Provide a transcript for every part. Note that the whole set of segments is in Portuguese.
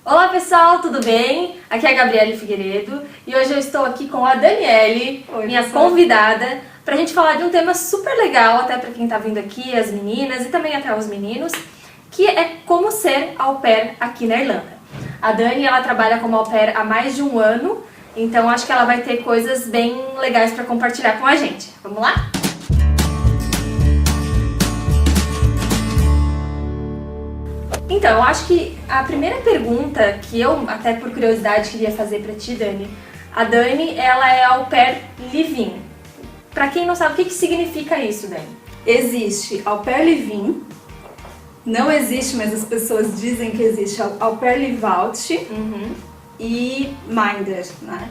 Olá pessoal, tudo bem? Aqui é a Gabriele Figueiredo e hoje eu estou aqui com a Daniele, minha convidada, pra gente falar de um tema super legal, até pra quem tá vindo aqui, as meninas e também até os meninos, que é como ser au pair aqui na Irlanda. A Dani, ela trabalha como au pair há mais de um ano, então acho que ela vai ter coisas bem legais pra compartilhar com a gente. Vamos lá? Então, eu acho que a primeira pergunta que eu, até por curiosidade, queria fazer pra ti, Dani, a Dani, ela é au pair live-in. Pra quem não sabe, o que significa isso, Dani? Existe au pair live-in, não existe, mas as pessoas dizem que existe au pair live-out e minder, né?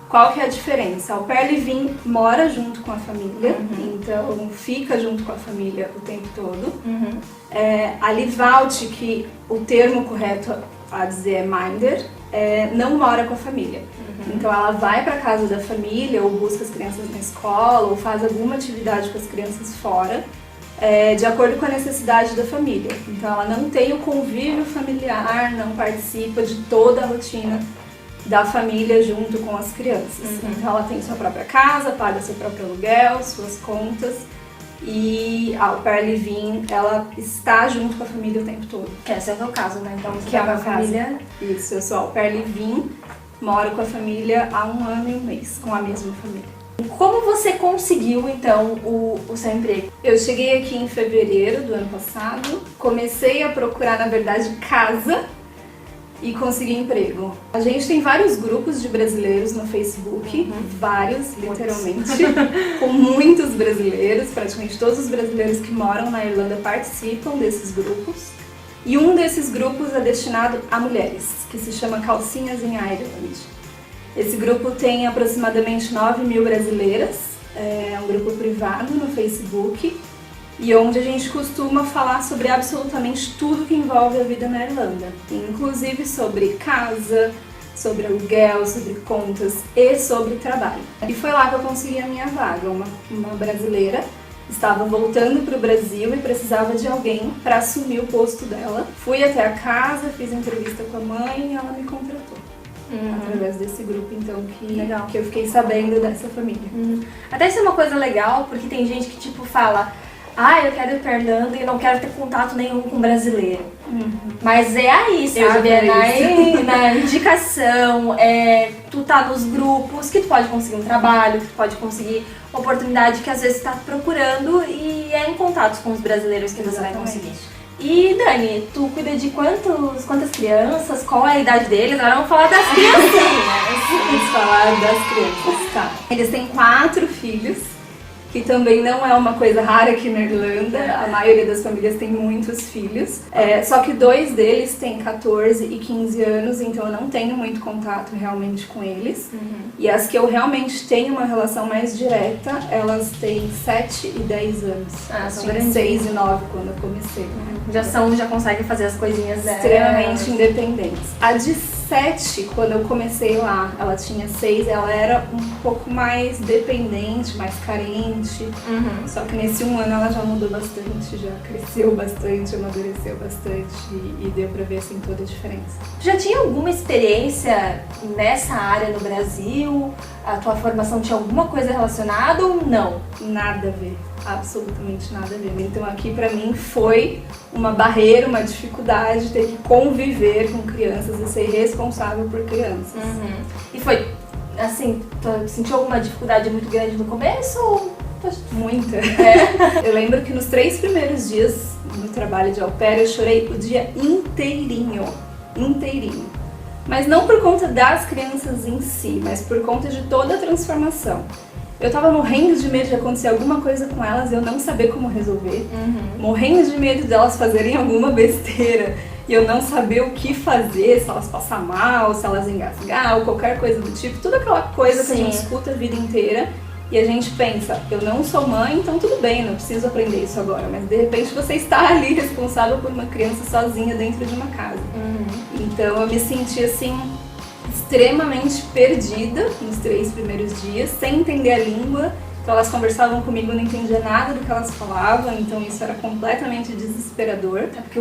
Qual que é a diferença? Au pair live-in mora junto com a família, então fica junto com a família o tempo todo. A live-out, que o termo correto a dizer é minder, não mora com a família. Então ela vai para casa da família, ou busca as crianças na escola, ou faz alguma atividade com as crianças fora, de acordo com a necessidade da família. Então ela não tem o convívio familiar, não participa de toda a rotina da família junto com as crianças. Então ela tem sua própria casa, paga seu próprio aluguel, suas contas, e a au pair live-in, ela está junto com a família o tempo todo. Que esse é o meu caso, né? Então, que é a minha família. Isso, eu sou au pair live-in, moro com a família há 1 ano e 1 mês, com a mesma família. Como você conseguiu, então, o seu emprego? Eu cheguei aqui em fevereiro do ano passado, comecei a procurar, na verdade, casa e consegui emprego. A gente tem vários grupos de brasileiros no Facebook, vários, literalmente, com muitos brasileiros, praticamente todos os brasileiros que moram na Irlanda participam desses grupos. E um desses grupos é destinado a mulheres, que se chama Calcinhas em Ireland. Esse grupo tem aproximadamente 9.000 brasileiras, é um grupo privado no Facebook, e onde a gente costuma falar sobre absolutamente tudo que envolve a vida na Irlanda, inclusive sobre casa, sobre aluguel, sobre contas e sobre trabalho. E foi lá que eu consegui a minha vaga. Uma brasileira estava voltando para o Brasil e precisava de alguém para assumir o posto dela. Fui até a casa, fiz entrevista com a mãe e ela me contratou. Através desse grupo, então, que eu fiquei sabendo dessa família. Até isso é uma coisa legal, porque tem gente que tipo fala: eu quero ir pra Irlanda e não quero ter contato nenhum com brasileiro. Mas é aí, sabe? Na indicação, tu tá nos grupos, que tu pode conseguir um trabalho, que tu pode conseguir uma oportunidade que às vezes tu tá procurando, e é em contatos com os brasileiros que você vai conseguir. E Dani, tu cuida de quantas crianças? Qual é a idade deles? Agora vamos falar das criancinhas. Vamos falar das crianças, tá? Eles têm 4 filhos, que também não é uma coisa rara aqui na Irlanda. A maioria das famílias tem muitos filhos, só que 2 deles têm 14 e 15 anos, então eu não tenho muito contato realmente com eles. E as que eu realmente tenho uma relação mais direta, elas têm 7 e 10 anos. São tinha 6 e 9 quando eu comecei. Já conseguem fazer as coisinhas extremamente independentes. A de 7, quando eu comecei lá, ela tinha 6, ela era um pouco mais dependente, mais carente. Só que nesse 1 ano ela já mudou bastante, já cresceu bastante, amadureceu bastante e deu pra ver assim toda a diferença. Tu já tinha alguma experiência nessa área no Brasil? A tua formação tinha alguma coisa relacionada ou não? Nada a ver, absolutamente nada a ver. Então aqui pra mim foi uma barreira, uma dificuldade ter que conviver com crianças e ser responsável por crianças. E foi assim, tu sentiu alguma dificuldade muito grande no começo ou... Muita. Eu lembro que nos 3 primeiros dias no trabalho de au pair eu chorei o dia inteirinho. Mas não por conta das crianças em si, mas por conta de toda a transformação. Eu tava morrendo de medo de acontecer alguma coisa com elas e eu não saber como resolver. Morrendo de medo delas fazerem alguma besteira e eu não saber o que fazer, se elas passar mal, se elas engasgar ou qualquer coisa do tipo. Toda aquela coisa que a gente escuta a vida inteira. E a gente pensa, eu não sou mãe, então tudo bem, não preciso aprender isso agora. Mas de repente você está ali responsável por uma criança sozinha dentro de uma casa. Então eu me senti assim, extremamente perdida nos 3 primeiros dias, sem entender a língua. Então elas conversavam comigo, eu não entendia nada do que elas falavam, então isso era completamente desesperador. Porque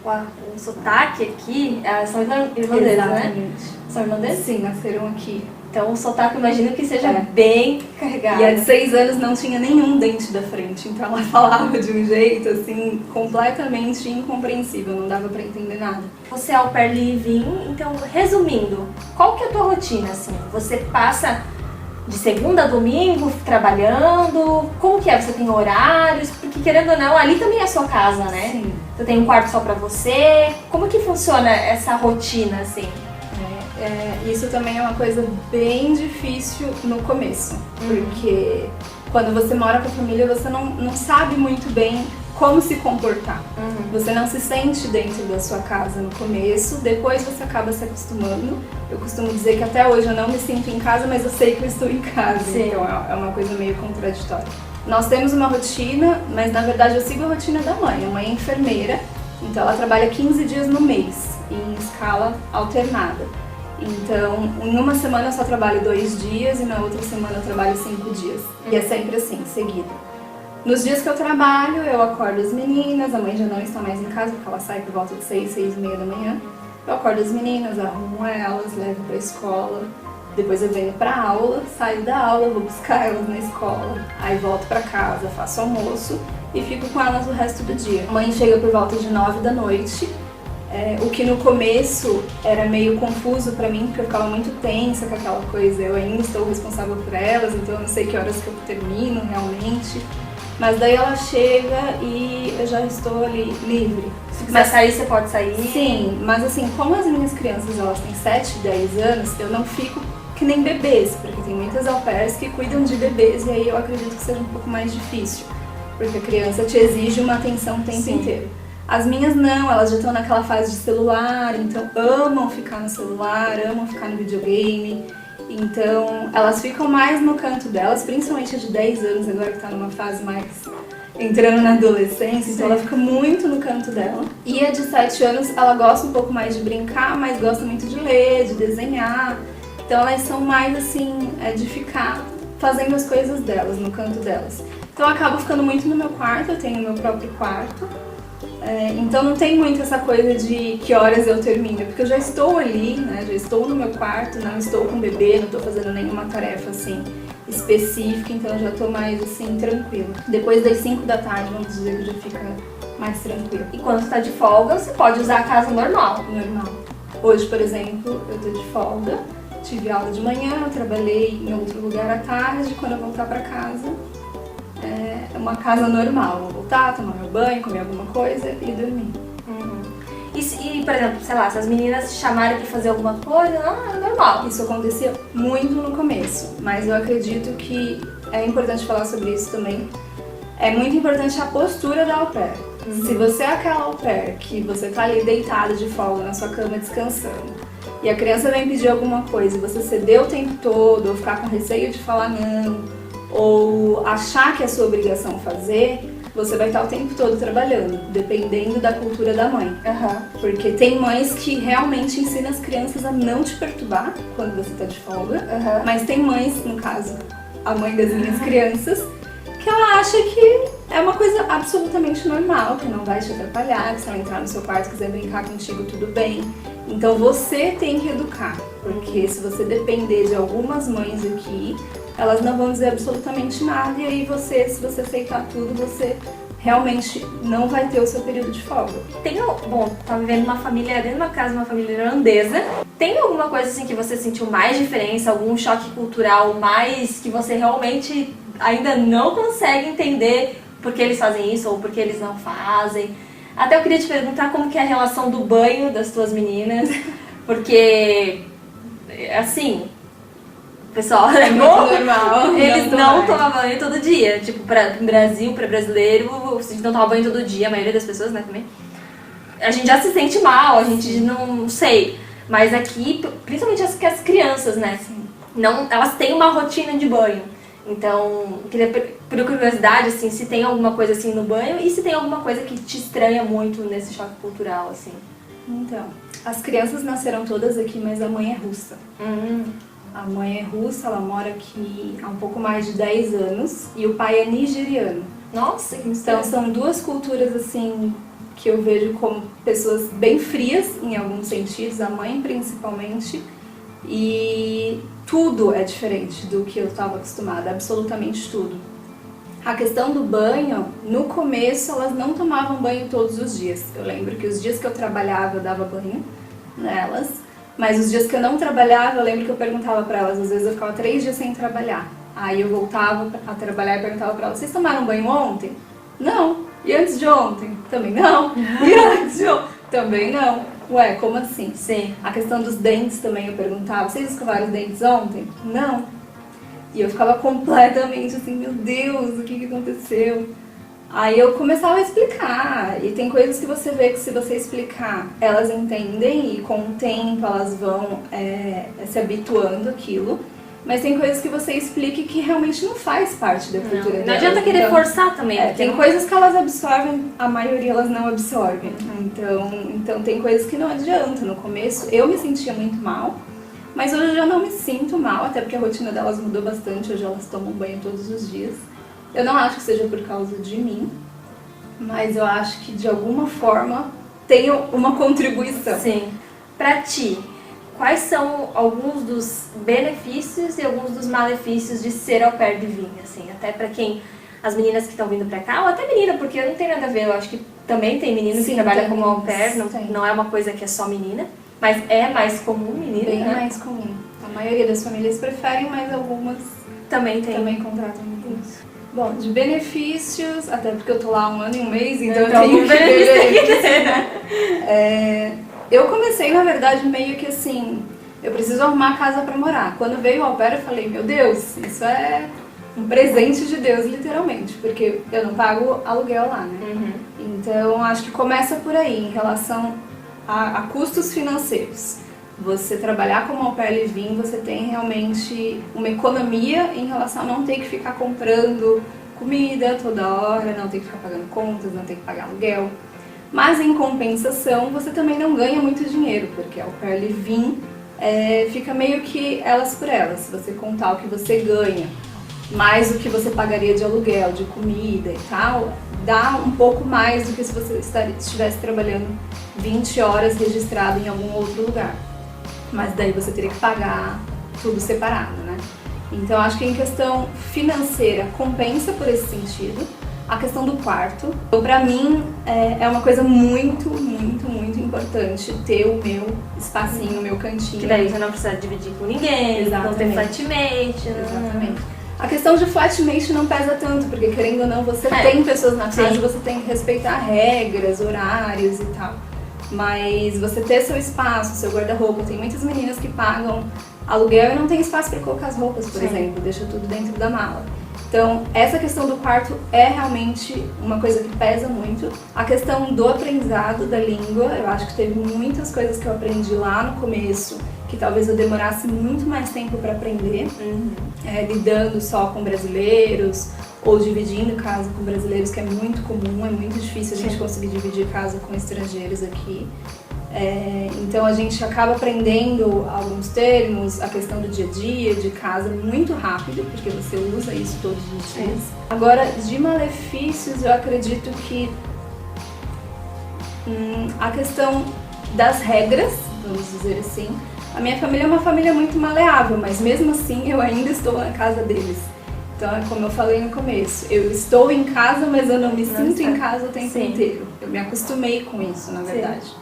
o sotaque aqui, são irlandeses, né? São irlandeses? Sim, nasceram aqui. Então o sotaque, imagino que seja bem carregado. E há 6 anos não tinha nenhum dente da frente, então ela falava de um jeito assim completamente incompreensível, não dava pra entender nada. Você é au pair live-in, então resumindo, qual que é a tua rotina assim? Você passa de segunda a domingo trabalhando? Como que é? Você tem horários? Porque querendo ou não, ali também é a sua casa, né? Sim. Você tem um quarto só pra você. Como que funciona essa rotina assim? Isso também é uma coisa bem difícil no começo, porque quando você mora com a família você não sabe muito bem como se comportar. Você não se sente dentro da sua casa no começo, depois você acaba se acostumando. Eu costumo dizer que até hoje eu não me sinto em casa, mas eu sei que eu estou em casa, Sim. Então é uma coisa meio contraditória. Nós temos uma rotina, mas na verdade eu sigo a rotina da mãe. A mãe é enfermeira, então ela trabalha 15 dias no mês, em escala alternada. Então, em uma semana eu só trabalho 2 dias e na outra semana eu trabalho 5 dias. E é sempre assim, seguido. Nos dias que eu trabalho, eu acordo as meninas, a mãe já não está mais em casa porque ela sai por volta de 6, 6 e meia da manhã. Eu acordo as meninas, arrumo elas, levo pra escola. Depois eu venho pra aula, saio da aula, vou buscar elas na escola. Aí volto pra casa, faço almoço e fico com elas o resto do dia. A mãe chega por volta de 9 da noite. O que no começo era meio confuso pra mim, porque eu ficava muito tensa com aquela coisa. Eu ainda estou responsável por elas, então eu não sei que horas que eu termino realmente. Mas daí ela chega e eu já estou ali livre. Se quiser sair, você pode sair? Sim, mas assim, como as minhas crianças elas têm 7, 10 anos, eu não fico que nem bebês, porque tem muitas au pairs que cuidam de bebês e aí eu acredito que seja um pouco mais difícil, porque a criança te exige uma atenção o tempo inteiro. As minhas não, elas já estão naquela fase de celular, então amam ficar no celular, amam ficar no videogame. Então elas ficam mais no canto delas, principalmente a de 10 anos, agora que está numa fase mais entrando na adolescência, então ela fica muito no canto dela. E a de 7 anos, ela gosta um pouco mais de brincar, mas gosta muito de ler, de desenhar. Então elas são mais assim, de ficar fazendo as coisas delas, no canto delas. Então eu acabo ficando muito no meu quarto, eu tenho o meu próprio quarto. Então não tem muito essa coisa de que horas eu termino, porque eu já estou ali, né? Já estou no meu quarto, não estou com o bebê, não estou fazendo nenhuma tarefa assim específica, então eu já estou mais assim tranquila. Depois das 5 da tarde, vamos dizer que já fica mais tranquilo. E quando está de folga, você pode usar a casa normal. Normal. Hoje, por exemplo, eu estou de folga, tive aula de manhã, eu trabalhei em outro lugar à tarde, quando eu voltar para casa é uma casa normal, vou voltar, tomar meu banho, comer alguma coisa e dormir. E, por exemplo, sei lá, se as meninas te chamarem pra fazer alguma coisa, é normal. Isso acontecia muito no começo, mas eu acredito que é importante falar sobre isso também. É muito importante a postura da au pair. Se você é aquela au pair que você tá ali deitada de folga na sua cama descansando e a criança vem pedir alguma coisa e você ceder o tempo todo ou ficar com receio de falar não, ou achar que é sua obrigação fazer, você vai estar o tempo todo trabalhando, dependendo da cultura da mãe. Porque tem mães que realmente ensinam as crianças a não te perturbar quando você está de folga, mas tem mães, no caso, a mãe das minhas crianças, que ela acha que é uma coisa absolutamente normal, que não vai te atrapalhar, que se ela entrar no seu quarto e quiser brincar contigo, tudo bem. Então você tem que educar, porque se você depender de algumas mães aqui, elas não vão dizer absolutamente nada e aí você, se você aceitar tudo, você realmente não vai ter o seu período de folga. Tá vivendo uma família, dentro de uma casa, uma família irlandesa. Tem alguma coisa assim que você sentiu mais diferença, algum choque cultural mais que você realmente ainda não consegue entender por que eles fazem isso ou por que eles não fazem? Até eu queria te perguntar como que é a relação do banho das tuas meninas, porque, assim, pessoal, é muito normal. Eles não tomam banho todo dia. Tipo, no Brasil, pra brasileiro, a gente não toma banho todo dia, a maioria das pessoas, né, também. A gente já se sente mal, a gente não sei. Mas aqui, principalmente as crianças, né, não, elas têm uma rotina de banho. Então, queria, por curiosidade, assim, se tem alguma coisa assim no banho e se tem alguma coisa que te estranha muito nesse choque cultural, assim. Então, as crianças nasceram todas aqui, mas a mãe é russa. A mãe é russa, ela mora aqui há um pouco mais de 10 anos e o pai é nigeriano. Nossa, que Então são duas culturas assim que eu vejo como pessoas bem frias em alguns sentidos, a mãe principalmente, e tudo é diferente do que eu estava acostumada, absolutamente tudo. A questão do banho, no começo elas não tomavam banho todos os dias. Eu lembro que os dias que eu trabalhava eu dava banho nelas, mas os dias que eu não trabalhava, eu lembro que eu perguntava para elas, às vezes eu ficava 3 dias sem trabalhar. Aí eu voltava a trabalhar e perguntava para elas, vocês tomaram banho ontem? Não. E antes de ontem? Também não. E antes de ontem? Também não. Ué, como assim? Sim. A questão dos dentes também eu perguntava, vocês escovaram os dentes ontem? Não. E eu ficava completamente assim, meu Deus, o que aconteceu? Aí eu começava a explicar, e tem coisas que você vê que se você explicar, elas entendem e com o tempo elas vão se habituando àquilo. Mas tem coisas que você explique que realmente não faz parte da cultura delas. Não adianta querer forçar também. Tem coisas que elas absorvem, a maioria elas não absorvem. Então tem coisas que não adianta. No começo eu me sentia muito mal, mas hoje eu já não me sinto mal, até porque a rotina delas mudou bastante, hoje elas tomam banho todos os dias. Eu não acho que seja por causa de mim, mas eu acho que de alguma forma tem uma contribuição. Sim. Pra ti, quais são alguns dos benefícios e alguns dos malefícios de ser au pair de vinho, assim, até pra quem, as meninas que estão vindo pra cá, ou até menina, porque não tem nada a ver, eu acho que também tem menino que trabalha como au pair, não é uma coisa que é só menina, mas é mais comum menina, bem né? mais comum. A maioria das famílias preferem, mas algumas também contratam isso. Bom, de benefícios, até porque eu tô lá 1 ano e 1 mês, então eu tenho tenho que benefício. Eu comecei, na verdade, meio que assim, eu preciso arrumar a casa pra morar. Quando veio o au pair, eu falei, meu Deus, isso é um presente de Deus, literalmente, porque eu não pago aluguel lá, né? Então, acho que começa por aí, em relação a custos financeiros. Você trabalhar como au pair live-in, você tem realmente uma economia em relação a não ter que ficar comprando comida toda hora, não ter que ficar pagando contas, não ter que pagar aluguel. Mas em compensação, você também não ganha muito dinheiro, porque au pair live-in fica meio que elas por elas. Se você contar o que você ganha, mais o que você pagaria de aluguel, de comida e tal, dá um pouco mais do que se você estivesse trabalhando 20 horas registrado em algum outro lugar. Mas daí você teria que pagar tudo separado, né? Então acho que em questão financeira compensa por esse sentido. A questão do quarto, pra mim é uma coisa muito, muito, muito importante ter o meu espacinho, o meu cantinho. Que daí você não precisa dividir com ninguém, não tem flatmate. Exatamente. A questão de flatmate não pesa tanto, porque querendo ou não, você tem pessoas na casa, você tem que respeitar regras, horários e tal. Mas você ter seu espaço, seu guarda-roupa, tem muitas meninas que pagam aluguel e não tem espaço para colocar as roupas, por exemplo, deixa tudo dentro da mala. Então, essa questão do quarto é realmente uma coisa que pesa muito. A questão do aprendizado da língua, eu acho que teve muitas coisas que eu aprendi lá no começo, que talvez eu demorasse muito mais tempo para aprender, lidando só com brasileiros, ou dividindo casa com brasileiros, que é muito comum, é muito difícil a gente conseguir dividir casa com estrangeiros aqui. Então a gente acaba aprendendo alguns termos, a questão do dia a dia, de casa, muito rápido, porque você usa isso todos os dias. Agora, de malefícios, eu acredito que a questão das regras, vamos dizer assim, a minha família é uma família muito maleável, mas mesmo assim eu ainda estou na casa deles. Então, é como eu falei no começo, eu estou em casa, mas eu não me sinto em casa o tempo inteiro. Eu me acostumei com isso, na verdade.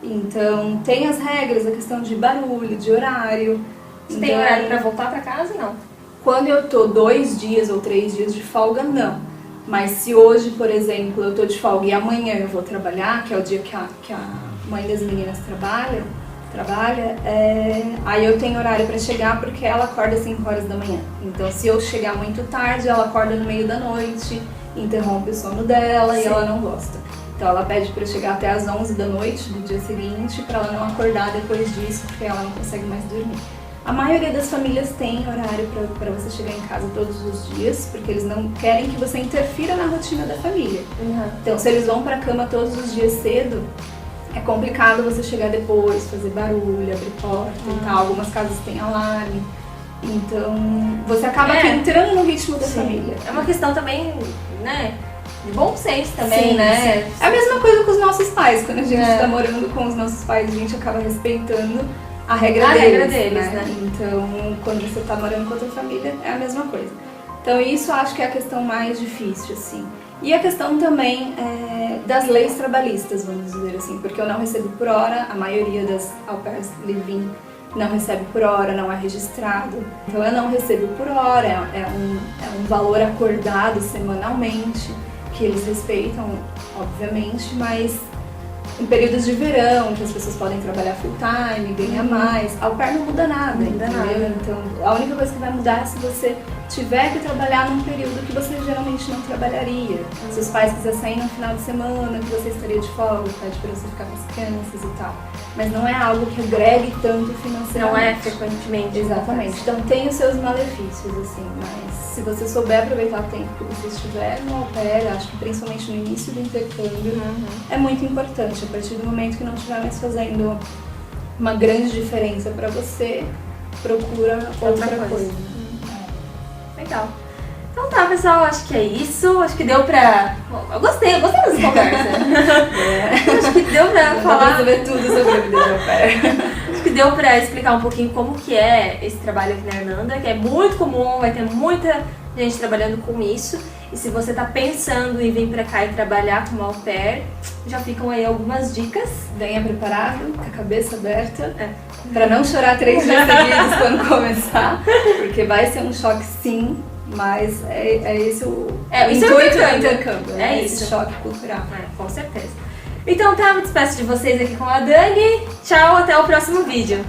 Então, tem as regras, a questão de barulho, de horário. Você tem horário pra voltar pra casa, não? Quando eu tô 2 dias ou 3 dias de folga, não. Mas se hoje, por exemplo, eu tô de folga e amanhã eu vou trabalhar, que é o dia que a mãe das meninas trabalha, aí eu tenho horário pra chegar porque ela acorda às 5 horas da manhã. Então, se eu chegar muito tarde, ela acorda no meio da noite, interrompe o sono dela e ela não gosta. Então, ela pede pra eu chegar até às 11 da noite do dia seguinte pra ela não acordar depois disso, porque ela não consegue mais dormir. A maioria das famílias tem horário pra você chegar em casa todos os dias, porque eles não querem que você interfira na rotina da família. Então, se eles vão pra cama todos os dias cedo, é complicado você chegar depois, fazer barulho, abrir porta e tal. Algumas casas têm alarme. Então, você acaba entrando no ritmo da família. É uma questão também, né? bom senso também, Sim, né? sim. É a mesma coisa com os nossos pais. Quando a gente tá morando com os nossos pais, a gente acaba respeitando a regra deles, né? Então, quando você tá morando com outra família, é a mesma coisa. Então, isso eu acho que é a questão mais difícil, assim. E a questão também das leis trabalhistas, vamos dizer assim, porque eu não recebo por hora, a maioria das au pairs live-in não recebe por hora, não é registrado. Então eu não recebo por hora, é um valor acordado semanalmente, que eles respeitam, obviamente, mas em períodos de verão, que as pessoas podem trabalhar full time, ganhar mais, au pair não muda nada, entendeu? Então a única coisa que vai mudar é se você tiver que trabalhar num período que você geralmente não trabalharia. Se os pais quiserem sair no final de semana, que você estaria de folga, pede pra você ficar com as crianças e tal. Mas não é algo que agregue tanto financeiramente. Não é frequentemente. Exatamente. Então tem os seus malefícios, assim, mas se você souber aproveitar o tempo que você estiver no au pair, acho que principalmente no início do intercâmbio, é muito importante. A partir do momento que não estiver mais fazendo uma grande diferença pra você, procura outra coisa. Legal. Então tá, pessoal, acho que é isso. Acho que deu pra... Eu gostei dessa conversa. Acho que deu pra falar... saber tudo sobre a vida de au pair. Acho que deu pra explicar um pouquinho como que é esse trabalho aqui na Irlanda, que é muito comum, vai ter muita gente trabalhando com isso. E se você tá pensando em vir pra cá e trabalhar como au pair, já ficam aí algumas dicas. Venha preparado, com a cabeça aberta, pra não chorar 3 dias seguidos quando começar, porque vai ser um choque sim, mas é esse o intuito do intercâmbio, né? Esse choque cultural. Com certeza. Então tá, me despeço de vocês aqui com a Dani. Tchau, até o próximo vídeo.